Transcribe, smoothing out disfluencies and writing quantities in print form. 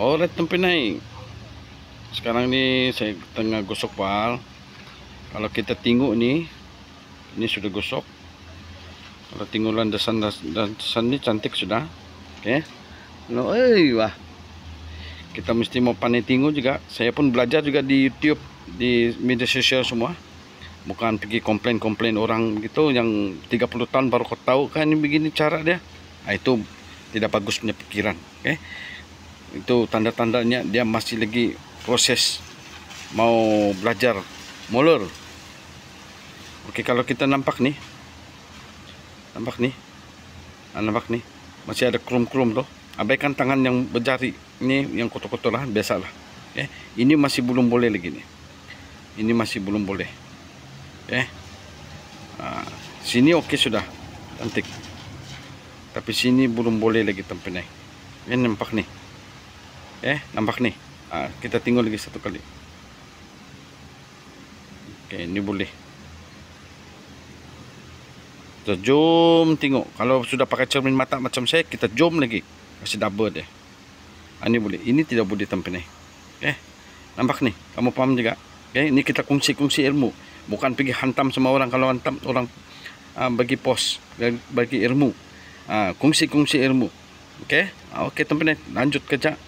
Alright, Tempinay. Sekarang ni saya tengah gosok pal. Kalau kita tengok ni, ini sudah gosok. Kalau tengok landasan ni cantik sudah. Okey. No, wah. Kita mesti mau pandai tengok juga. Saya pun belajar juga di YouTube, di media sosial semua. Bukan pergi komplain-komplain orang begitu yang 30 tahun baru kau tahu kan ini begini cara dia. Itu tidak bagus punya pikiran. Okey. Itu tanda-tandanya dia masih lagi proses mau belajar molor. Okey, kalau kita nampak nih masih ada krum-krum tuh. Abaikan tangan yang berjari ini, yang kotor-kotor lah, biasalah. Ini masih belum boleh lagi nih. Ini masih belum boleh. Sini oke sudah cantik, tapi sini belum boleh lagi Tempinay. Ini nampak nih. Nampak nih. Kita tengok lagi satu kali. Oke, ini boleh. Kita zoom tengok. Kalau sudah pakai cermin mata macam saya, kita zoom lagi. Kasih double deh. Ini boleh. Ini tidak boleh Tempinay. Nampak nih. Kamu paham juga? Ini kita kongsi-kongsi ilmu. Bukan pergi hantam sama orang. Kalau hantam orang bagi pos, bagi ilmu. Kongsi-kongsi ilmu. Oke, Tempinay. Lanjut kerja.